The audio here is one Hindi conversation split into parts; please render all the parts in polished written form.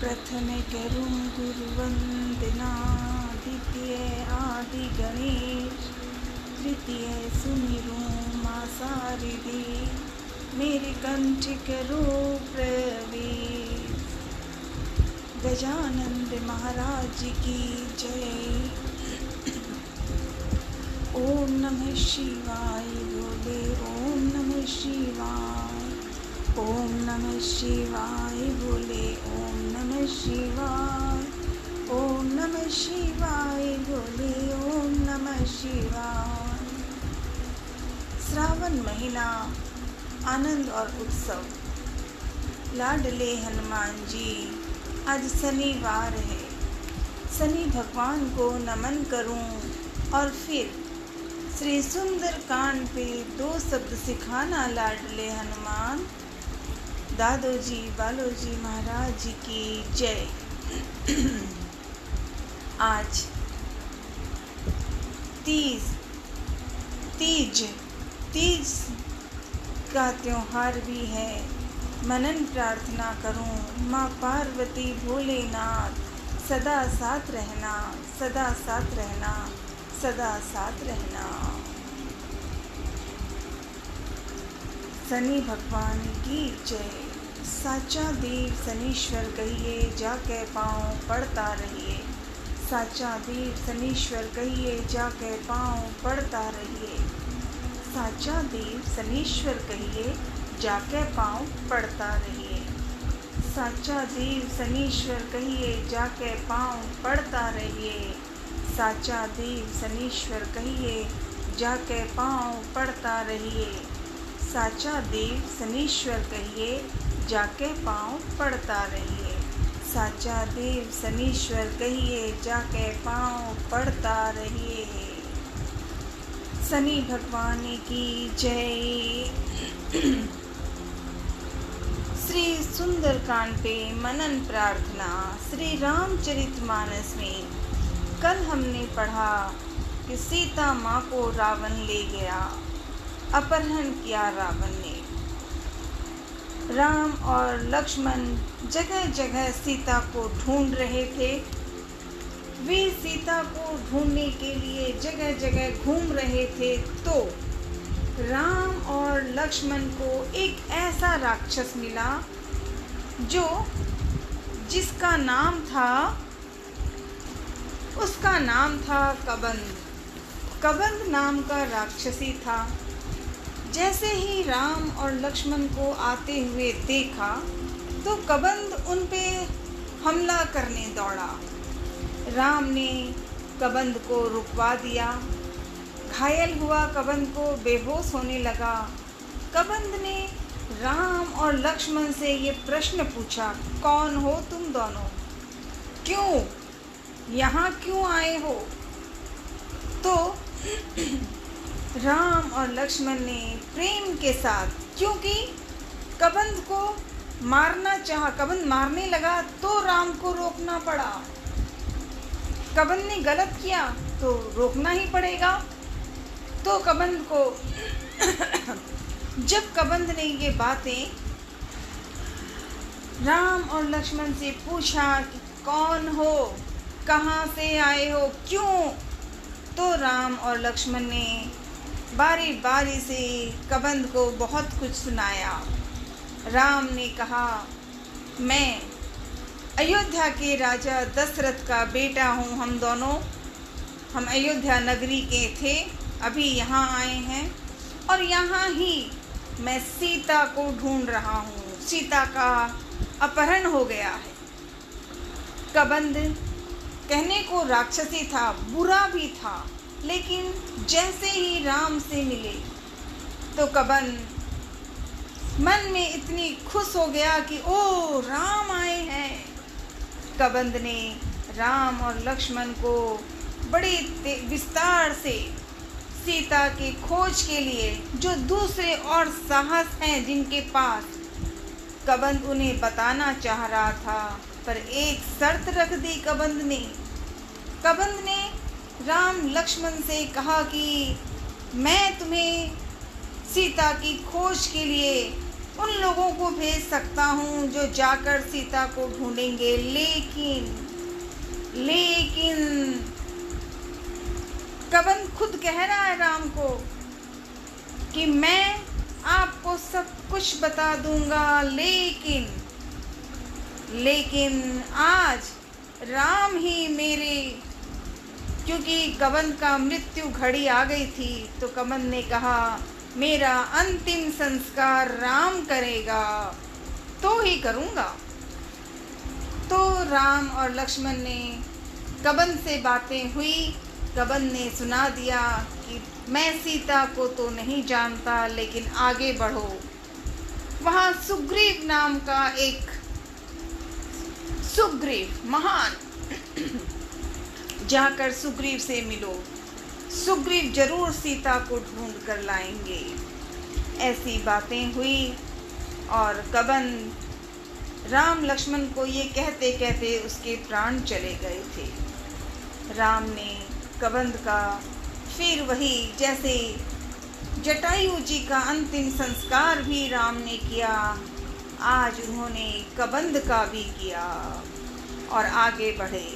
प्रथमे करूं गुरुवंदना, द्वितीय आदि गणेश, तृतीय सुमिरूं मां शारदे, मेरे कंठ करो प्रवेश। गजानंद महाराज की जय। ओम नमः शिवाय बोले, ओम नमः शिवाय, ओम नमः शिवाय बोले, ओम नमः शिवाय, ओम नमः शिवाय बोले, ओम नमः शिवाय। श्रावण महीना आनंद और उत्सव। लाडले हनुमान जी, आज शनिवार है। शनि भगवान को नमन करूं और फिर श्री सुंदर कांड पे 2 शब्द सिखाना। लाडले हनुमान दादोजी बालोजी महाराज जी की जय। आज तीज का त्योहार भी है। मनन प्रार्थना करूं, माँ पार्वती भोलेनाथ सदा साथ रहना, सदा साथ रहना, सदा साथ रहना। शनि भगवान की जय। साचा देव शनीश्वर कहिए, जाके पाँव पड़ता रहिए। साचा देव शनीश्वर कहिए, जाके पाँव पड़ता रहिए। साचा देव शनीश्वर कहिए, जाके पाँव पड़ता रहिए। साचा देव शनीश्वर कहिए, जाके पाँव पड़ता रहिए। साचा देव शनीश्वर कहिए, जाके पाँव पड़ता रहिए। साचा देव शनीश्वर कहिए, जाके पाँव पड़ता रहिए। साचा देव शनीश्वर कहिए, जाके पाँव पड़ता रहिए। शनि भगवान की जय। श्री सुंदरकांड पे मनन प्रार्थना। श्री रामचरितमानस में कल हमने पढ़ा कि सीता माँ को रावण ले गया, अपहरण किया रावण ने। राम और लक्ष्मण जगह जगह सीता को ढूंढ रहे थे। वे सीता को ढूंढने के लिए जगह जगह घूम रहे थे तो राम और लक्ष्मण को एक ऐसा राक्षस मिला जिसका नाम था, उसका नाम था कबंध। कबंध नाम का राक्षसी था। जैसे ही राम और लक्ष्मण को आते हुए देखा तो कबंध उन पे हमला करने दौड़ा। राम ने कबंध को रुकवा दिया। घायल हुआ कबंध को बेहोश होने लगा। कबंध ने राम और लक्ष्मण से ये प्रश्न पूछा, कौन हो तुम दोनों? क्यों यहाँ क्यों आए हो? तो राम और लक्ष्मण ने प्रेम के साथ, क्योंकि कबंध को मारना चाहा, कबंध मारने लगा तो राम को रोकना पड़ा। कबंध ने गलत किया तो रोकना ही पड़ेगा। तो कबंध को जब कबंध ने ये बातें राम और लक्ष्मण से पूछा कि कौन हो, कहाँ से आए हो, क्यों, तो राम और लक्ष्मण ने बारी बारी से कबंध को बहुत कुछ सुनाया। राम ने कहा, मैं अयोध्या के राजा दशरथ का बेटा हूँ। हम दोनों अयोध्या नगरी के थे, अभी यहाँ आए हैं और यहाँ ही मैं सीता को ढूंढ रहा हूँ। सीता का अपहरण हो गया है। कबंध कहने को राक्षसी था, बुरा भी था, लेकिन जैसे ही राम से मिले तो कबंध मन में इतनी खुश हो गया कि ओ राम आए हैं। कबंध ने राम और लक्ष्मण को बड़े विस्तार से सीता की खोज के लिए, जो दूसरे और साहस हैं जिनके पास, कबंध उन्हें बताना चाह रहा था। पर एक शर्त रख दी कबंध ने राम लक्ष्मण से कहा कि मैं तुम्हें सीता की खोज के लिए उन लोगों को भेज सकता हूँ जो जाकर सीता को ढूंढेंगे, लेकिन कबंध खुद कह रहा है राम को कि मैं आपको सब कुछ बता दूंगा, लेकिन आज राम ही मेरे, क्योंकि कबंध का मृत्यु घड़ी आ गई थी, तो कबंध ने कहा मेरा अंतिम संस्कार राम करेगा तो ही करूँगा। तो राम और लक्ष्मण ने कबंध से बातें हुई। कबंध ने सुना दिया कि मैं सीता को तो नहीं जानता, लेकिन आगे बढ़ो। वहाँ सुग्रीव नाम का एक महान जाकर सुग्रीव से मिलो, सुग्रीव जरूर सीता को ढूंढ कर लाएंगे। ऐसी बातें हुई और कबंध राम लक्ष्मण को ये कहते कहते उसके प्राण चले गए थे। राम ने कबंध का फिर वही जैसे जटायु जी का अंतिम संस्कार भी राम ने किया, आज उन्होंने कबंध का भी किया और आगे बढ़े।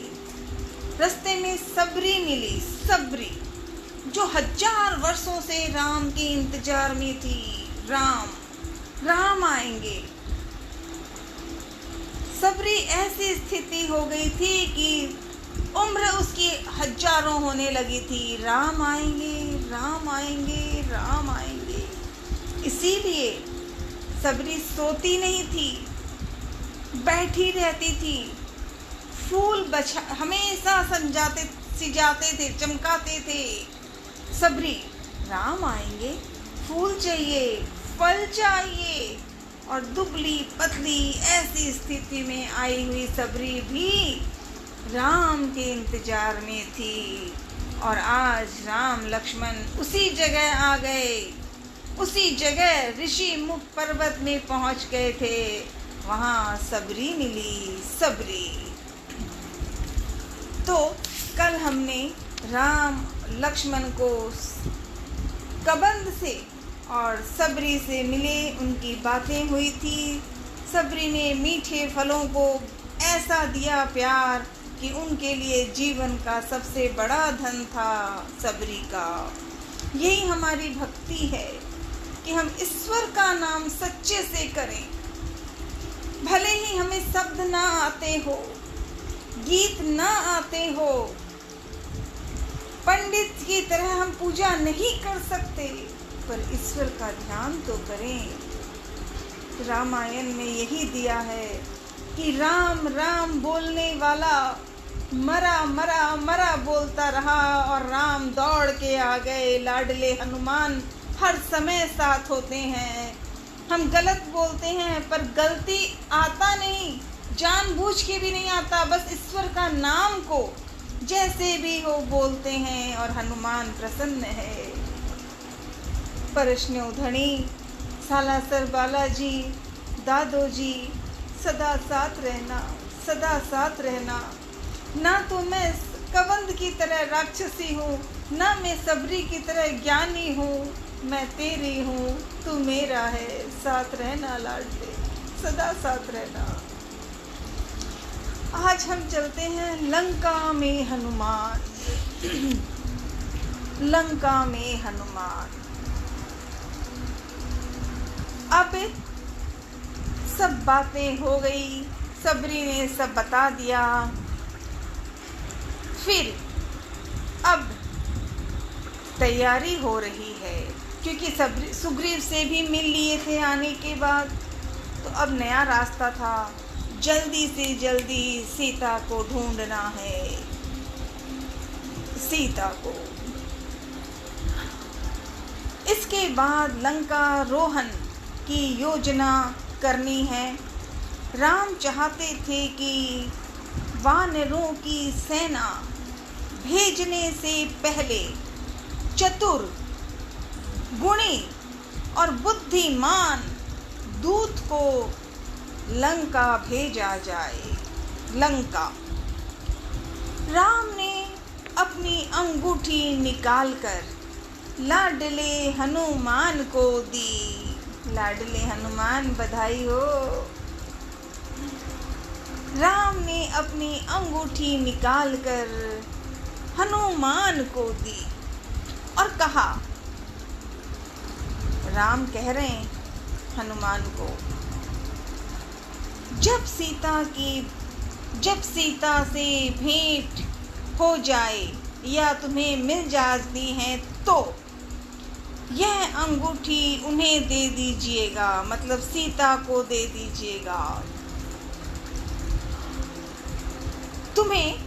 रास्ते में सबरी मिली, सबरी जो 1000 वर्षों से राम के इंतजार में थी। राम आएंगे। सबरी ऐसी स्थिति हो गई थी कि उम्र उसकी 1000 होने लगी थी। राम आएंगे, राम आएंगे, राम आएंगे। इसीलिए सबरी सोती नहीं थी, बैठी रहती थी। फूल हमेशा सिजाते थे, चमकाते थे। सबरी राम आएंगे, फूल चाहिए, फल चाहिए, और दुबली पतली ऐसी स्थिति में आई हुई सबरी भी राम के इंतजार में थी। और आज राम लक्ष्मण उसी जगह आ गए, उसी जगह ऋषि मुख पर्वत में पहुंच गए थे। वहाँ सबरी मिली, सबरी। तो कल हमने राम लक्ष्मण को कबंध से और सबरी से मिले, उनकी बातें हुई थी। सबरी ने मीठे फलों को ऐसा दिया प्यार कि उनके लिए जीवन का सबसे बड़ा धन था सबरी का। यही हमारी भक्ति है कि हम ईश्वर का नाम सच्चे से करें। भले ही हमें शब्द ना आते हो, गीत ना आते हो, पंडित की तरह हम पूजा नहीं कर सकते, पर ईश्वर का ध्यान तो करें। रामायण में यही दिया है कि राम राम बोलने वाला मरा मरा मरा बोलता रहा और राम दौड़ के आ गए। लाडले हनुमान हर समय साथ होते हैं। हम गलत बोलते हैं पर गलती आता नहीं, जानबूझ के भी नहीं आता, बस ईश्वर का नाम को जैसे भी हो बोलते हैं और हनुमान प्रसन्न है। परश्न उधणी सालासर बालाजी, दादो जी, सदा साथ रहना, सदा साथ रहना। ना तो मैं कबंध की तरह राक्षसी हूँ, ना मैं सबरी की तरह ज्ञानी हूँ। मैं तेरी हूँ, तू मेरा है, साथ रहना लाडले, सदा साथ रहना। आज हम चलते हैं लंका में हनुमान। लंका में हनुमान। अब सब बातें हो गई, सबरी ने सब बता दिया। फिर अब तैयारी हो रही है, क्योंकि सुग्रीव से भी मिल लिए थे आने के बाद, तो अब नया रास्ता था। जल्दी से जल्दी सीता को ढूंढना है, सीता को। इसके बाद लंका रोहन की योजना करनी है। राम चाहते थे कि वानरों की सेना भेजने से पहले चतुर, गुणी और बुद्धिमान दूत को लंका भेजा जाए। लंका राम ने अपनी अंगूठी निकालकर लाडले हनुमान को दी। लाडले हनुमान बधाई हो। राम ने अपनी अंगूठी निकालकर हनुमान को दी और कहा, राम कह रहे हैं हनुमान को, जब सीता से भेंट हो जाए या तुम्हें मिल जाती है तो यह अंगूठी उन्हें दे दीजिएगा, मतलब सीता को दे दीजिएगा। तुम्हें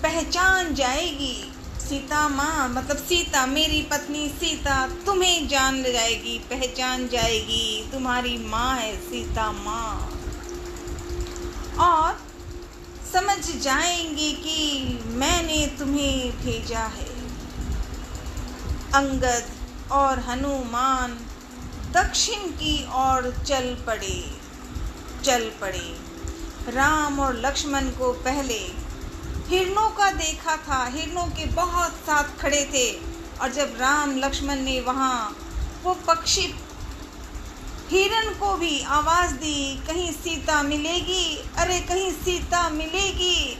पहचान जाएगी सीता माँ, मतलब सीता मेरी पत्नी सीता तुम्हें जान जाएगी, पहचान जाएगी, तुम्हारी माँ है सीता माँ, और समझ जाएंगे कि मैंने तुम्हें भेजा है। अंगद और हनुमान दक्षिण की ओर चल पड़े। राम और लक्ष्मण को पहले हिरणों का देखा था, हिरणों के बहुत साथ खड़े थे, और जब राम लक्ष्मण ने वहाँ वो पक्षी हिरण को भी आवाज़ दी, कहीं सीता मिलेगी, अरे कहीं सीता मिलेगी,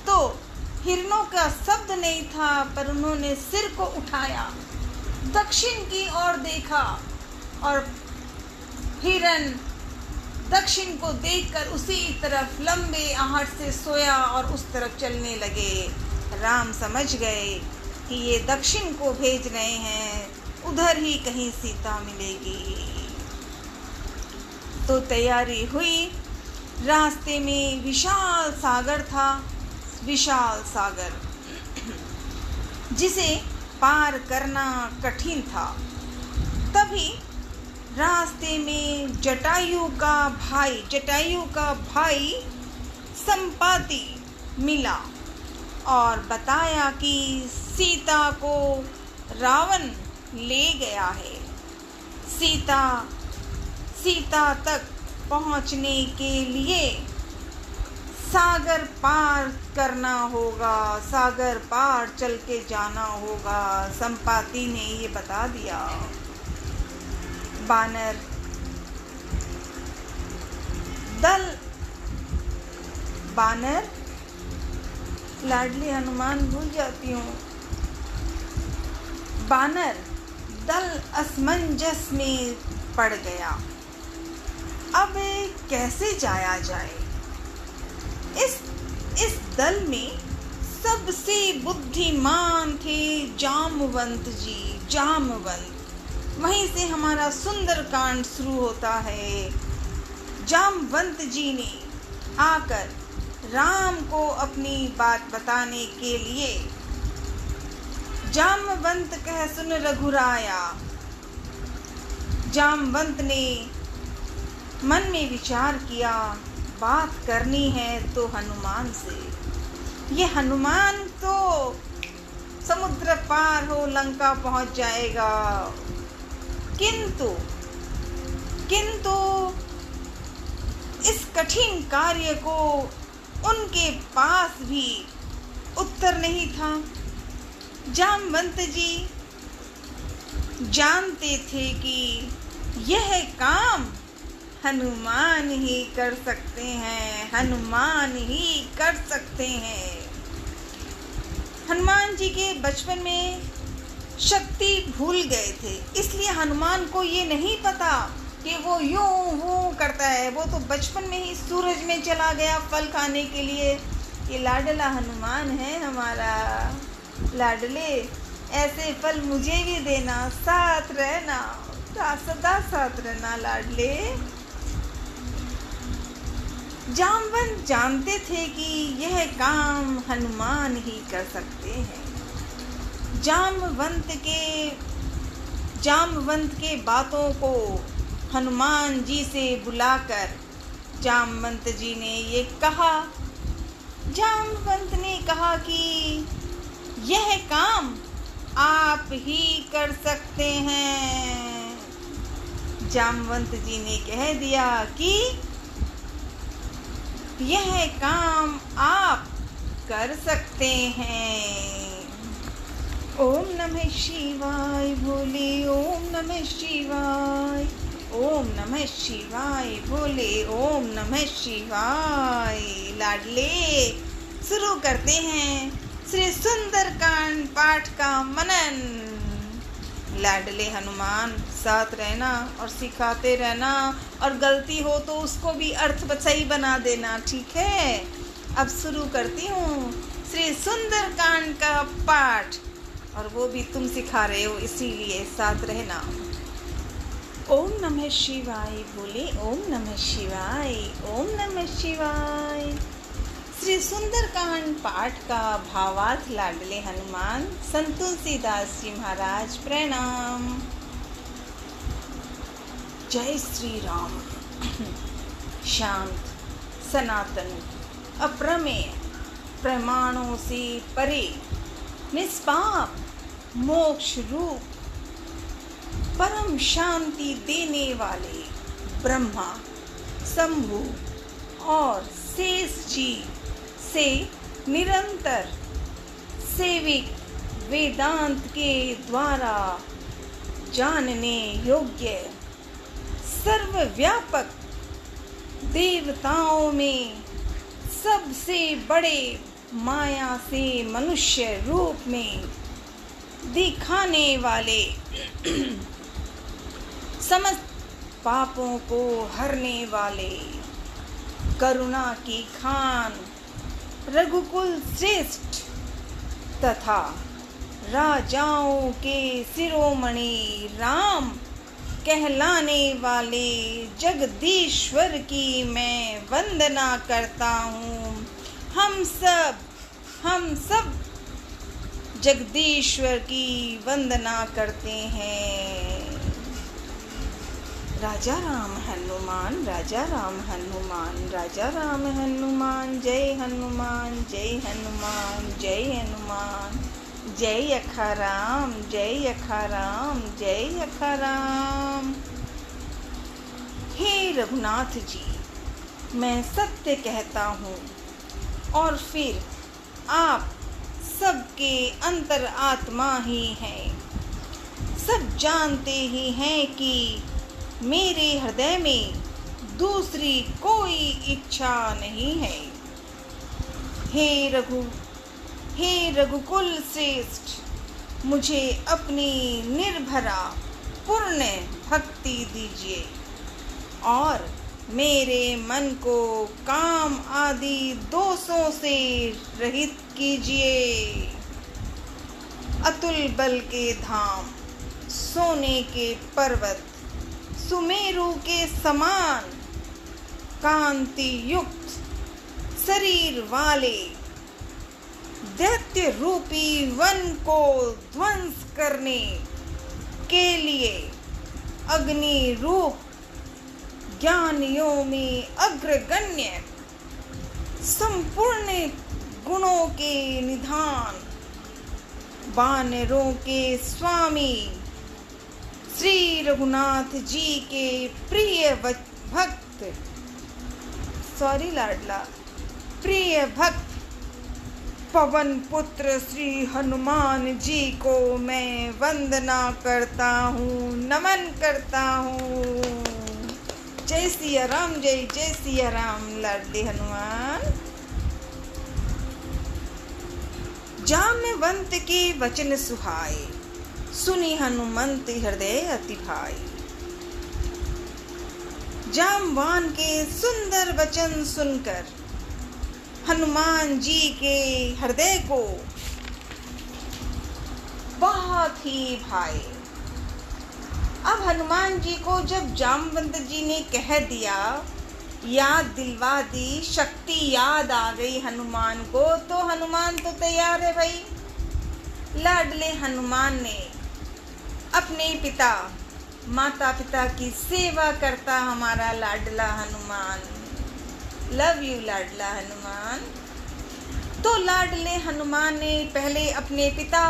तो हिरणों का शब्द नहीं था, पर उन्होंने सिर को उठाया, दक्षिण की ओर देखा, और हिरण दक्षिण को देखकर उसी तरफ लंबे आहट से सोया और उस तरफ चलने लगे। राम समझ गए कि ये दक्षिण को भेज रहे हैं, उधर ही कहीं सीता मिलेगी। तो तैयारी हुई। रास्ते में विशाल सागर था, विशाल सागर जिसे पार करना कठिन था। तभी रास्ते में जटायु का भाई संपाति मिला और बताया कि सीता को रावण ले गया है। सीता तक पहुंचने के लिए सागर पार करना होगा, सागर पार चल के जाना होगा। संपाति ने ये बता दिया। बानर लाडली हनुमान भूल जाती हूँ। बानर दल असमंजस में पड़ गया। अब कैसे जाया जाए? इस दल में सबसे बुद्धिमान थे जामवंत जी। वहीं से हमारा सुंदर कांड शुरू होता है। जामवंत जी ने आकर राम को अपनी बात बताने के लिए, जामवंत कह सुन रघुराया। जामवंत ने मन में विचार किया, बात करनी है तो हनुमान से। ये हनुमान तो समुद्र पार हो लंका पहुंच जाएगा, किंतु इस कठिन कार्य को उनके पास भी उत्तर नहीं था। जामवंत जी जानते थे कि यह काम हनुमान ही कर सकते हैं, हनुमान ही कर सकते हैं। हनुमान जी के बचपन में शक्ति भूल गए थे, इसलिए हनुमान को ये नहीं पता कि वो यूं करता है। वो तो बचपन में ही सूरज में चला गया फल खाने के लिए। ये लाडला हनुमान है हमारा। लाडले, ऐसे फल मुझे भी देना, साथ रहना, सदा साथ रहना लाडले। जामवंत जानते थे कि यह काम हनुमान ही कर सकते हैं। जामवंत के बातों को हनुमान जी से बुलाकर जामवंत जी ने ये कहा। जामवंत ने कहा कि यह काम आप ही कर सकते हैं। जामवंत जी ने कह दिया कि यह काम आप कर सकते हैं। ओम नमः शिवाय बोले, ओम नमः शिवाय। ओम नमः शिवाय बोले, ओम नमः शिवाय। लाडले, शुरू करते हैं श्री सुंदरकांड पाठ का मनन। लाडले हनुमान, साथ रहना और सिखाते रहना, और गलती हो तो उसको भी अर्थ सही बना देना, ठीक है। अब शुरू करती हूँ श्री सुंदरकांड का पाठ, और वो भी तुम सिखा रहे हो, इसीलिए साथ रहना। ओम नमः शिवाय बोले, ओम नमः शिवाय, ओम नमः शिवाय। श्री सुंदरकांड पाठ का भावार्थ। लाडले हनुमान, संत तुलसीदास जी महाराज प्रणाम। जय श्री राम। शांत, सनातन, अप्रमेय, प्रमाणों से परे, निष्पाप, मोक्ष रूप, परम शांति देने वाले ब्रह्मा, शंभु और शेष जी से निरंतर सेविक, वेदांत के द्वारा जानने योग्य, सर्वव्यापक, देवताओं में सबसे बड़े, माया से मनुष्य रूप में दिखाने वाले, समस्त पापों को हरने वाले, करुणा की खान, रघुकुल श्रेष्ठ तथा राजाओं के शिरोमणि राम कहलाने वाले जगदीश्वर की मैं वंदना करता हूँ। हम सब जगदीश्वर की वंदना करते हैं। राजा राम हनुमान, राजा राम हनुमान, राजा राम हनुमान, जय हनुमान, जय हनुमान, जय हनुमान, जय अखाराम, जय अखाराम, जय अखाराम। हे रघुनाथ जी, मैं सत्य कहता हूँ, और फिर आप सबके अंतर आत्मा ही हैं। सब जानते ही हैं कि मेरे हृदय में दूसरी कोई इच्छा नहीं है। हे रघुकुल श्रेष्ठ, मुझे अपनी निर्भरा पूर्ण भक्ति दीजिए, और मेरे मन को काम आदि दोषों से रहित कीजिए। अतुल बल के धाम, सोने के पर्वत, सुमेरु के समान कांति युक्त शरीर वाले दैत्य रूपी वन को ध्वंस करने के लिए अग्नि रूप ज्ञानियों में अग्रगण्य, संपूर्ण गुणों के निधान, वानरों के स्वामी श्री रघुनाथ जी के प्रिय भक्त, प्रिय भक्त पवन पुत्र श्री हनुमान जी को मैं वंदना करता हूँ, नमन करता हूँ। जय सिया राम, जय जय सिया राम। लाडले हनुमान, जाम्बवंत के वचन सुहाए, सुनी हनुमंत हृदय अति भाई। जाम्बवान के सुंदर वचन सुनकर हनुमान जी के हृदय को बहुत ही भाए। अब हनुमान जी को जब जाम्बवंत जी ने कह दिया, याद दिलवा दी, शक्ति याद आ गई हनुमान को, तो हनुमान तो तैयार है भाई। लाडले हनुमान ने अपने पिता, माता पिता की सेवा करता हमारा लाडला हनुमान। लव यू लाडला हनुमान। तो लाडले हनुमान ने पहले अपने पिता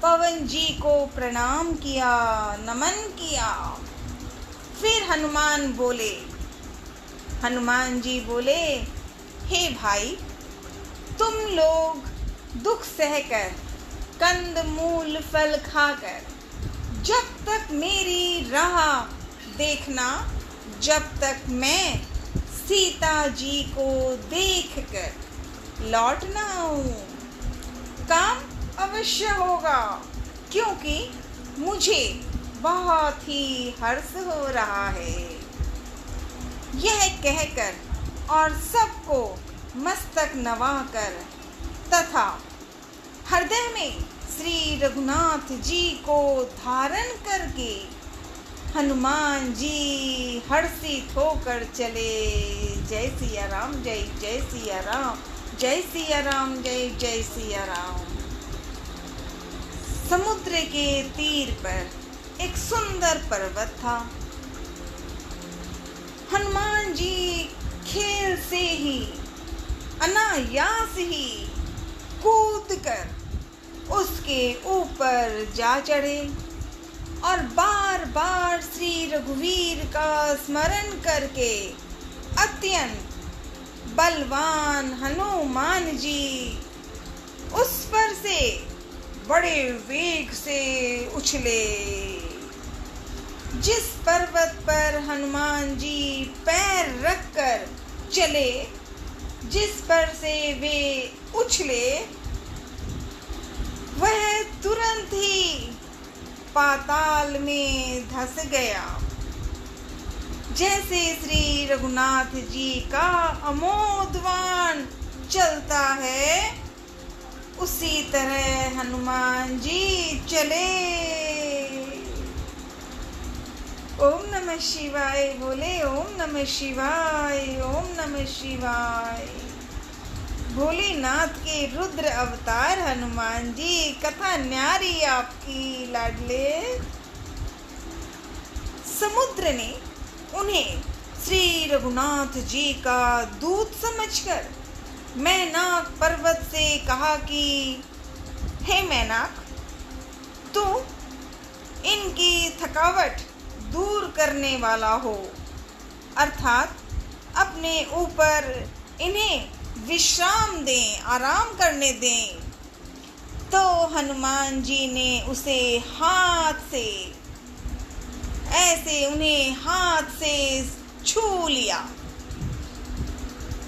पवन जी को प्रणाम किया, नमन किया। फिर हनुमान जी बोले, हे भाई, तुम लोग दुख सहकर, कंद मूल फल खाकर जब तक मेरी राह देखना जब तक मैं सीता जी को देखकर लौट ना आऊं। काम अवश्य होगा, क्योंकि मुझे बहुत ही हर्ष हो रहा है। यह कहकर और सबको मस्तक नवाकर तथा हृदय में श्री रघुनाथ जी को धारण करके हनुमान जी हर्षित होकर चले। जय सिया राम, जय जय सिया राम, जय सिया राम, जय जय सिया राम। समुद्र के तीर पर एक सुंदर पर्वत था। हनुमान जी खेल से ही अनायास ही कूदकर उसके ऊपर जा चढ़े और बार बार श्री रघुवीर का स्मरण करके अत्यंत बलवान हनुमान जी उस पर से बड़े वेग से उछले। जिस पर्वत पर हनुमान जी पैर रखकर चले, जिस पर से वे उछले, वह तुरंत ही पाताल में धंस गया। जैसे श्री रघुनाथ जी का अमोदवान चलता है, उसी तरह हनुमान जी चले। ओम नमः शिवाय बोले, ओम नमः शिवाय, ओम नमः शिवाय। भोलेनाथ के रुद्र अवतार हनुमान जी, कथा न्यारी आपकी लाडले। समुद्र ने उन्हें श्री रघुनाथ जी का दूत समझकर मैनाक पर्वत से कहा कि हे मैनाक, तू इनकी थकावट दूर करने वाला हो, अर्थात अपने ऊपर इन्हें विश्राम दें, आराम करने दें। तो हनुमान जी ने उसे हाथ से ऐसे उन्हें हाथ से छू लिया,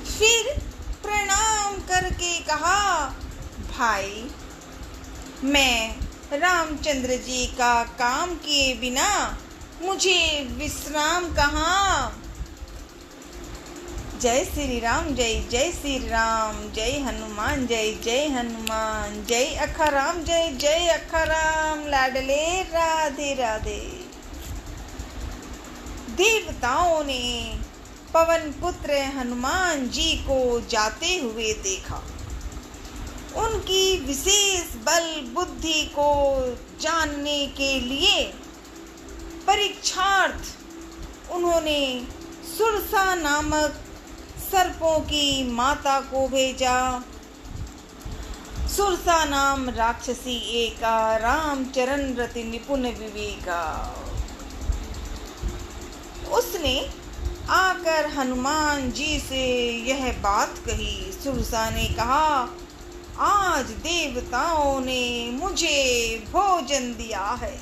फिर प्रणाम करके कहा, भाई, मैं रामचंद्र जी का काम किए बिना मुझे विश्राम कहाँ। जय श्री राम, जय जय श्री राम, जय हनुमान, जय जय हनुमान, जय अखाराम, जय जय अखाराम। लाडले राधे राधे। देवताओं ने पवन पुत्र हनुमान जी को जाते हुए देखा। उनकी विशेष बल बुद्धि को जानने के लिए परीक्षार्थ उन्होंने सुरसा नामक सर्पों की माता को भेजा। सुरसा नाम राक्षसी एका, राम चरण रति निपुण विवेका। उसने आकर हनुमान जी से यह बात कही। सुरसा ने कहा, आज देवताओं ने मुझे भोजन दिया है।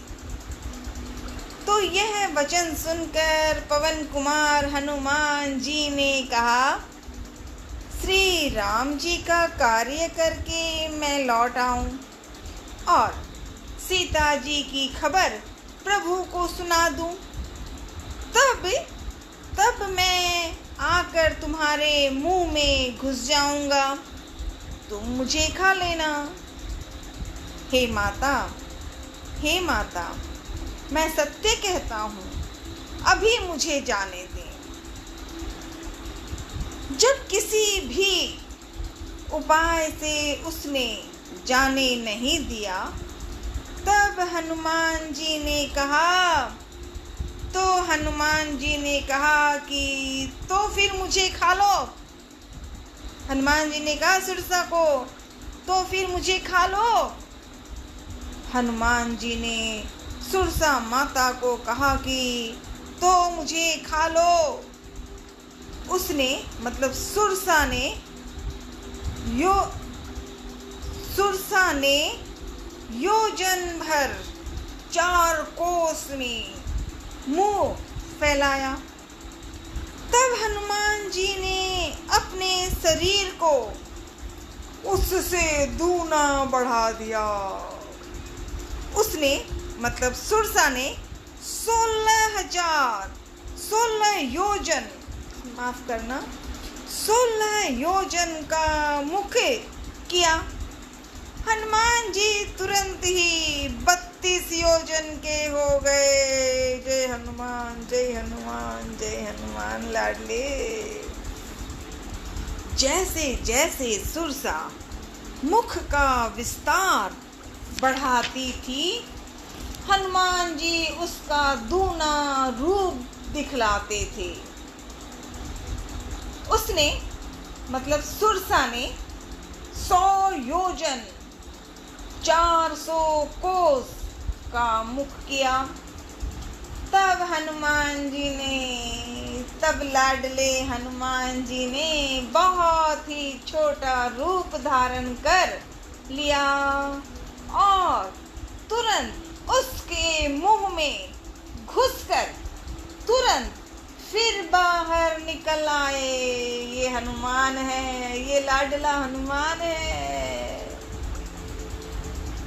तो यह वचन सुनकर पवन कुमार हनुमान जी ने कहा, श्री राम जी का कार्य करके मैं लौट आऊं और सीता जी की खबर प्रभु को सुना दूं, तब मैं आकर तुम्हारे मुंह में घुस जाऊंगा, तुम मुझे खा लेना। हे माता, मैं सत्य कहता हूँ, अभी मुझे जाने दें। जब किसी भी उपाय से उसने जाने नहीं दिया, तब हनुमान जी ने कहा कि तो फिर मुझे खा लो। हनुमान जी ने कहा सुरसा को, तो फिर मुझे खा लो। हनुमान जी ने सुरसा माता को कहा कि तो मुझे खा लो। उसने मतलब सुरसा ने योजन भर 4 कोस में मुंह फैलाया। तब हनुमान जी ने अपने शरीर को उससे दूना बढ़ा दिया। उसने मतलब सुरसा ने 16 योजन, माफ करना, 16 योजन का मुख किया। हनुमान जी तुरंत ही 32 योजन के हो गए। जय हनुमान, जय हनुमान, जय हनुमान लाडले। जैसे जैसे सुरसा मुख का विस्तार बढ़ाती थी, हनुमान जी उसका दूना रूप दिखलाते थे। उसने मतलब सुरसा ने 100 योजन 400 कोस का मुख किया। तब लाडले हनुमान जी ने बहुत ही छोटा रूप धारण कर लिया और तुरंत उसके मुंह में घुसकर तुरंत फिर बाहर निकल आए। ये हनुमान है, ये लाडला हनुमान है।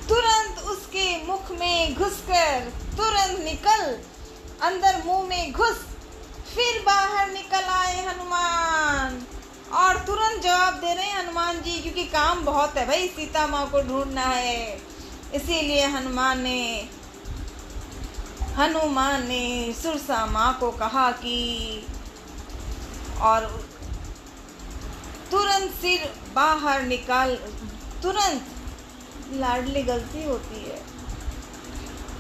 तुरंत उसके मुख में घुसकर तुरंत निकल, अंदर मुंह में घुस फिर बाहर निकल आए हनुमान। और तुरंत जवाब दे रहे हैं हनुमान जी, क्योंकि काम बहुत है भाई, सीता माँ को ढूंढना है। इसीलिए हनुमान ने सुरसा माँ को कहा कि, और तुरंत सिर बाहर निकाल, तुरंत लाडली गलती होती है,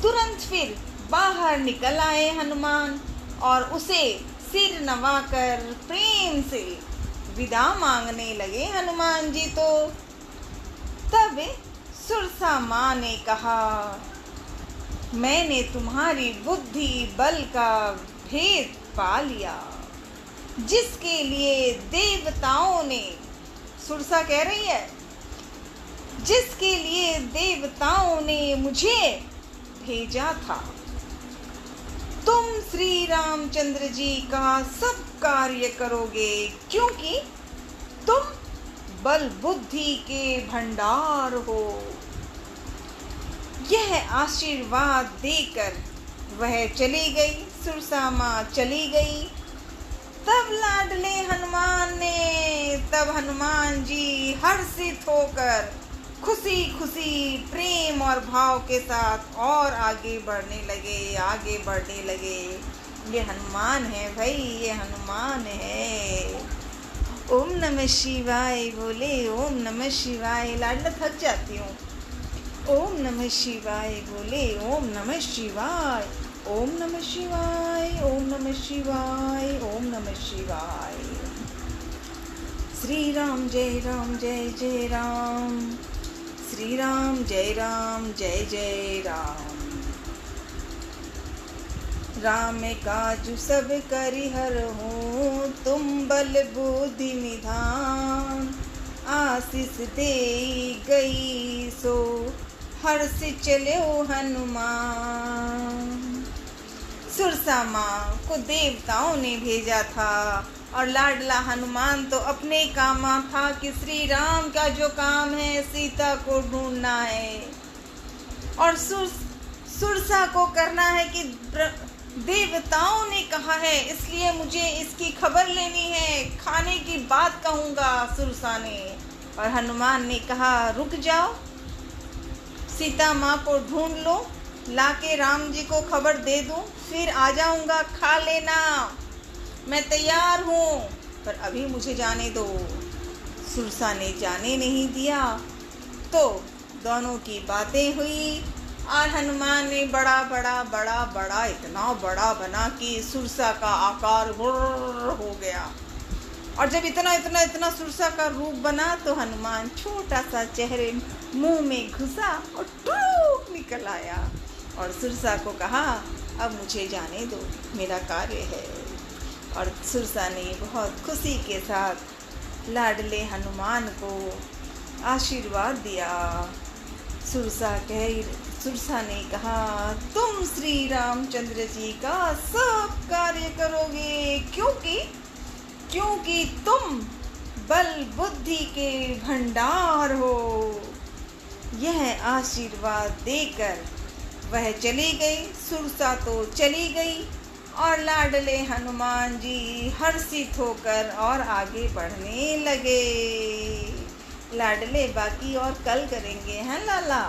तुरंत फिर बाहर निकल आए हनुमान और उसे सिर नवाकर प्रेम से विदा मांगने लगे हनुमान जी। तो तब सुरसा माँ ने कहा, मैंने तुम्हारी बुद्धि बल का भेद पा लिया, जिसके लिए देवताओं ने, सुरसा कह रही है, जिसके लिए देवताओं ने मुझे भेजा था। तुम श्री रामचंद्र जी का सब कार्य करोगे, क्योंकि तुम बल बुद्धि के भंडार हो। यह आशीर्वाद देकर वह चली गई, सुरसा माँ चली गई। तब हनुमान जी हर्षित होकर खुशी खुशी प्रेम और भाव के साथ और आगे बढ़ने लगे। ये हनुमान है भाई, ये हनुमान है। ओम नमः शिवाय बोले, ओम नमः शिवाय। लाडला थक जाती हूँ। ओम नमः शिवाय बोले, ओम नमः शिवाय, ओम नमः शिवाय, ओम नमः शिवाय, ओम नमः शिवाय। श्री राम जय राम जय जय राम, श्री राम जय जय राम। राम काजु सब करिहर हो, तुम बल बुद्धि निधान। आशीष दे गई सो हर्ष चले हनुमान। सुरसा माँ को देवताओं ने भेजा था और लाडला हनुमान तो अपने काम था कि श्री राम का जो काम है सीता को ढूंढना है, और सुरसा को करना है कि देवताओं ने कहा है, इसलिए मुझे इसकी खबर लेनी है, खाने की बात कहूँगा सुरसा ने। और हनुमान ने कहा, रुक जाओ, सीता माँ को ढूंढ लो, लाके राम जी को खबर दे दूँ, फिर आ जाऊँगा, खा लेना, मैं तैयार हूँ, पर अभी मुझे जाने दो। सुरसा ने जाने नहीं दिया। तो दोनों की बातें हुई और हनुमान ने बड़ा इतना बड़ा बना कि सुरसा का आकार हो गया। और जब इतना सुरसा का रूप बना तो हनुमान छोटा सा चेहरे मुंह में घुसा और टूक निकल आया और सुरसा को कहा, अब मुझे जाने दो, मेरा कार्य है। और सुरसा ने बहुत खुशी के साथ लाडले हनुमान को आशीर्वाद दिया। सुरसा सुरसा ने कहा, तुम श्री रामचंद्र जी का सब कार्य करोगे, क्योंकि तुम बल बुद्धि के भंडार हो। यह आशीर्वाद देकर वह चली गई। सुरसा तो चली गई और लाडले हनुमान जी हर्षित होकर और आगे बढ़ने लगे। लाडले बाकी और कल करेंगे हैं लाला।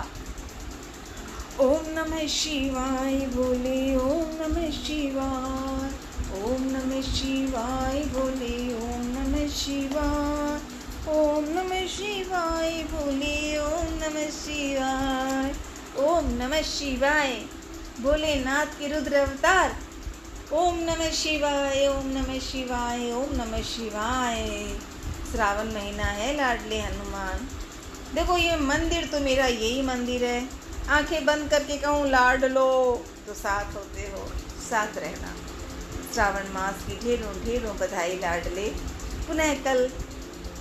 ओम नमः शिवाय बोले, ओम नमः शिवाय, ओम नमः शिवाय बोले, ओम नमः शिवाय, ओम नमः शिवाय बोले, ओम नमः शिवाय, ओम नमः शिवाय भोलेनाथ के रुद्र अवतार। ओम नमः शिवाय, ओम नमः शिवाय, ओम नमः शिवाय। श्रावण महीना है लाडले हनुमान। देखो ये मंदिर तो मेरा यही मंदिर है। आंखें बंद करके कहूँ लाड लो तो साथ होते हो, साथ रहना। श्रावण मास की ढेरों ढेरों बधाई लाडले। पुनः कल,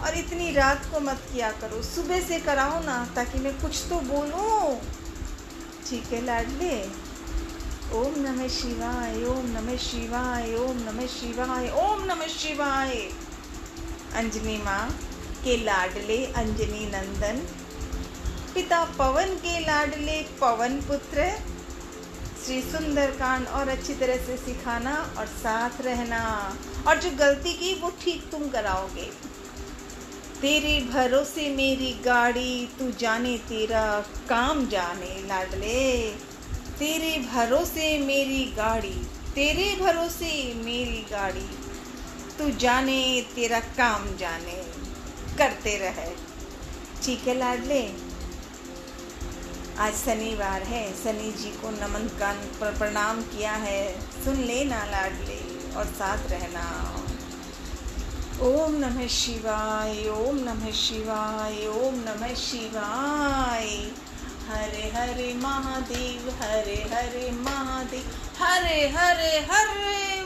और इतनी रात को मत किया करो, सुबह से कराओ ना ताकि मैं कुछ तो बोलूँ। ठीक है लाडले। ओम नमः शिवाय, ओम नमः शिवाय, ओम नमः शिवाय, ओम नमः शिवाय। अंजनी माँ के लाडले अंजनी नंदन, पिता पवन के लाडले पवन पुत्र। श्री सुंदरकांड और अच्छी तरह से सिखाना और साथ रहना, और जो गलती की वो ठीक तुम कराओगे। तेरे भरोसे मेरी गाड़ी, तू जाने तेरा काम जाने लाडले। तेरे भरोसे मेरी गाड़ी, तेरे भरोसे मेरी गाड़ी, तू जाने तेरा काम जाने, करते रहे। ठीक है लाडले। आज शनिवार है, शनि जी को नमन का प्रणाम किया है, सुन लेना लाडले और साथ रहना। ओम नमः शिवाय, ओम नमः शिवाय, ओम नमः शिवाय। हरे हरे महादेव, हरे हरे महादेव, हरे हरे हरे